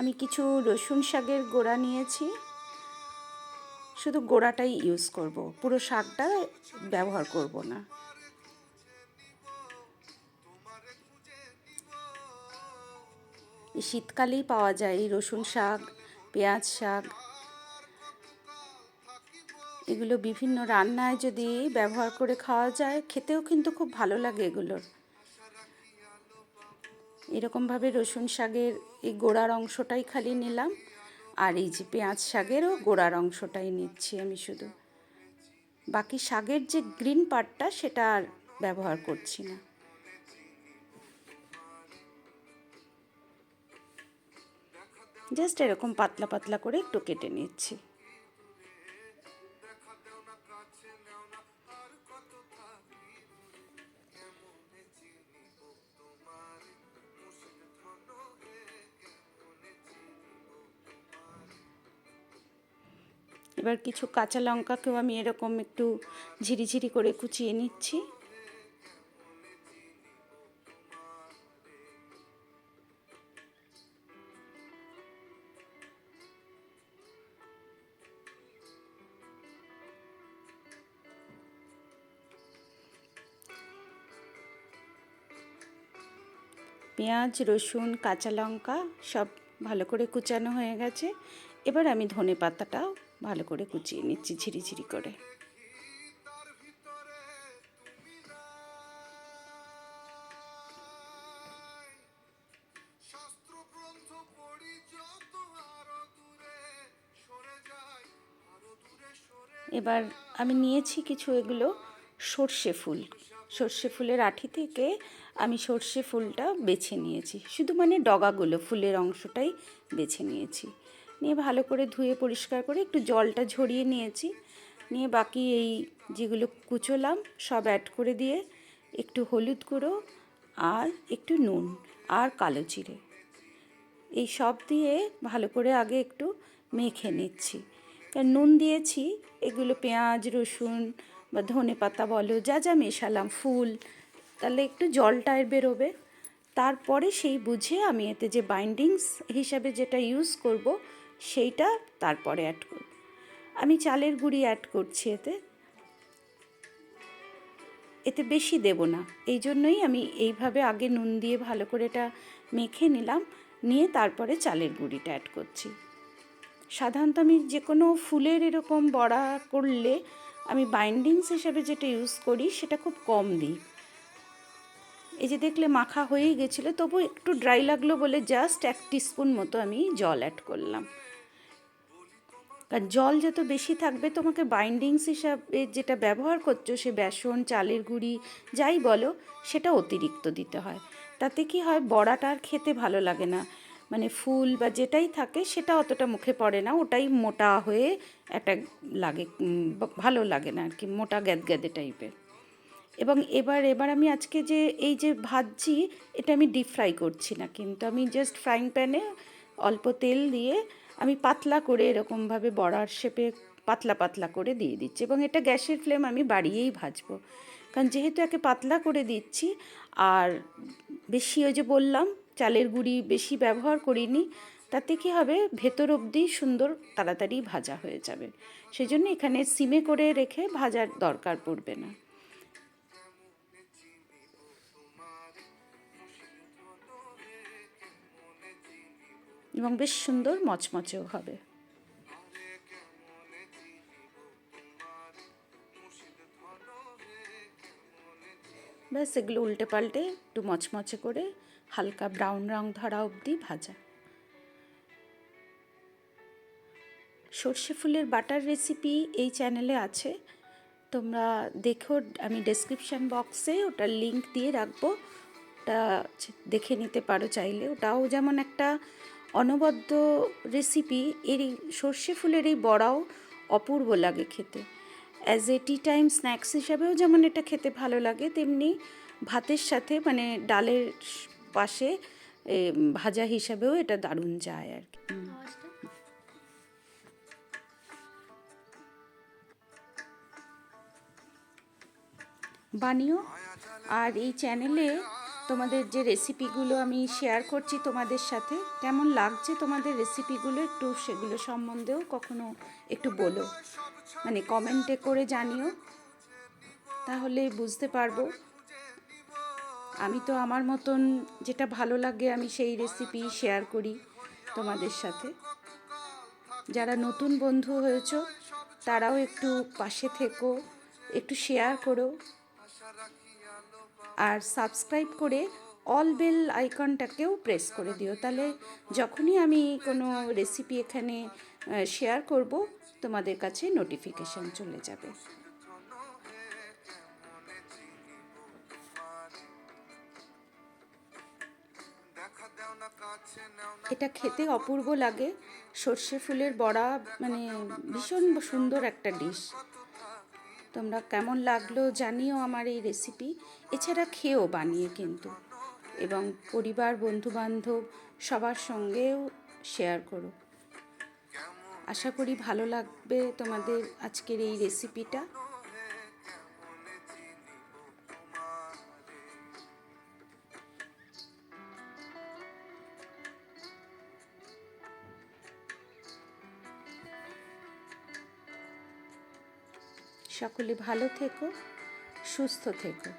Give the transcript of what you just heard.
আমি কিছু রসুন শাকের গোড়া নিয়েছি, শুধু গোড়াটাই ইউজ করব, পুরো শাকটা ব্যবহার করব না। এই শীতকালেই পাওয়া যায় এই রসুন শাক, পেঁয়াজ শাক, এগুলো বিভিন্ন রান্নায় যদি ব্যবহার করে খাওয়া যায়, খেতেও কিন্তু খুব ভালো লাগে এগুলোর। এরকমভাবে রসুন শাকের এই গোড়ার অংশটাই খালি নিলাম, আর এই যে পেঁয়াজ শাকেরও গোড়ার অংশটাই নিচ্ছি আমি শুধু। বাকি শাকের যে গ্রিন পার্টটা সেটা আর ব্যবহার করছি না। জাস্ট এরকম পাতলা পাতলা করে একটু কেটে নিচ্ছি। এবার কিছু কাঁচা লঙ্কাকেও আমি এরকম একটু ঝিরিঝিরি করে কুচিয়ে নিচ্ছি। পেঁয়াজ, রসুন, কাঁচা লঙ্কা সব ভালো করে কুচানো হয়ে গেছে। এবার আমি ধনে পাতাটাও ভালো করে কুচিয়ে নিচ্ছি ঝিরিঝিরি করে। এবার আমি নিয়েছি কিছু এগুলো সর্ষে ফুল। সর্ষে ফুলের আঁটি থেকে আমি সর্ষে ফুলটা বেছে নিয়েছি, শুধু মানে ডগাগুলো, ফুলের অংশটাই বেছে নিয়েছি। নিয়ে ভালো করে ধুয়ে পরিষ্কার করে একটু জলটা ঝরিয়ে নিয়েছি। নিয়ে বাকি এই যেগুলো কুচোলাম সব অ্যাড করে দিয়ে একটু হলুদ গুঁড়ো আর একটু নুন আর কালো জিরে এই সব দিয়ে ভালো করে আগে একটু মেখে নিচ্ছি। কারণ নুন দিয়েছি, এগুলো পেঁয়াজ, রসুন বা ধনে পাতা বলো, যা যা মেশালাম, ফুল, তাহলে একটু জলটা বেরোবে। তারপরে সেই বুঝে আমি এতে যে বাইন্ডিংস হিসাবে যেটা ইউজ করব সেইটা তারপরে অ্যাড করব। আমি চালের গুঁড়ি অ্যাড করছি এতে বেশি দেব না, এই জন্যই আমি এইভাবে আগে নুন দিয়ে ভালো করে এটা মেখে নিলাম, নিয়ে তারপরে চালের গুঁড়িটা অ্যাড করছি। সাধারণত আমি যে কোনো ফুলের এরকম বড়া করলে আমি বাইন্ডিংস হিসেবে যেটা ইউজ করি সেটা খুব কম দিই। এই যে দেখলে মাখা হয়েই গেছিলো, তবু একটু ড্রাই লাগলো বলে জাস্ট 1 টিস্পুন মতো আমি জল অ্যাড করলাম। কারণ জল যত বেশি থাকবে তোমাকে বাইন্ডিংস হিসাবে যেটা ব্যবহার করছো, সে বেসন, চালের গুঁড়ি যাই বলো, সেটা অতিরিক্ত দিতে হয়। তাতে কি হয়, বড়াটা আর খেতে ভালো লাগে না, মানে ফুল বা যেটাই থাকে সেটা অতটা মুখে পড়ে না, ওটাই মোটা হয়ে একটা লাগে, ভালো লাগে না আর কি, মোটা গ্যাদগ্যাদে টাইপের। এবং এবার আমি আজকে যে এই যে ভাজছি, এটা আমি ডিপ ফ্রাই করছি না, কিন্তু আমি জাস্ট ফ্রাইং প্যানে অল্প তেল দিয়ে আমি পাতলা করে এরকমভাবে বড়ার শেপে পাতলা পাতলা করে দিয়ে দিচ্ছি। এবং এটা গ্যাসের ফ্লেম আমি বাড়িয়েই ভাজবো, কারণ যেহেতু একে পাতলা করে দিচ্ছি, আর বেশি ওই যে বললাম চালের গুঁড়ি বেশি ব্যবহার করিনি, তাতে কী হবে, ভেতর অবধি সুন্দর তাড়াতাড়ি ভাজা হয়ে যাবে। সেই জন্য এখানে সিমে করে রেখে ভাজার দরকার পড়বে না, এবং বেশ সুন্দর মচমচেও হবে। ব্যাস এগুলো উল্টে পাল্টে একটু মচমচে করে হালকা ব্রাউন রং ধরা অবধি ভাজা। সর্ষে ফুলের বাটার রেসিপি এই চ্যানেলে আছে, তোমরা দেখো, আমি ডেসক্রিপশান বক্সে ওটার লিঙ্ক দিয়ে রাখবো, ওটা দেখে নিতে পারো চাইলে। ওটাও যেমন একটা অনবদ্য রেসিপি, এর সর্ষে ফুলের এই বড়াও অপূর্ব লাগে খেতে। As a tea time snacks হিসাবেও যেমন এটা খেতে ভালো লাগে, তেমনি ভাতের সাথে মানে ডালের পাশে ভাজা হিসাবেও এটা দারুণ যায় আর কি। বানিও। আর এই চ্যানেলে তোমাদের যে রেসিপিগুলো আমি শেয়ার করছি তোমাদের সাথে, কেমন লাগছে তোমাদের রেসিপিগুলো একটু সেগুলো সম্বন্ধেও কখনো একটু বলো, মানে কমেন্টে করে জানিও, তাহলে বুঝতে পারবো। আমি তো আমার মতন যেটা ভালো লাগে আমি সেই রেসিপি শেয়ার করি তোমাদের সাথে। যারা নতুন বন্ধু হয়েছো তারাও একটু পাশে থেকো, একটু শেয়ার করো, আর সাবস্ক্রাইব করে অল বেল আইকনটাকেও প্রেস করে দিও, তাহলে যখনই আমি কোনো রেসিপি এখানে শেয়ার করব তোমাদের কাছে নোটিফিকেশান চলে যাবে। এটা খেতে অপূর্ব লাগে, সর্ষে ফুলের বড়া, মানে ভীষণ সুন্দর একটা ডিশ। তোমরা কেমন লাগলো জানিও আমার এই রেসিপি, এছাড়া খেয়েও বানিয়ে কিন্তু, এবং পরিবার বন্ধুবান্ধব সবার সঙ্গেও শেয়ার করো। আশা করি ভালো লাগবে তোমাদের আজকের এই রেসিপিটা। সকলে ভালো থেকো, সুস্থ থেকো।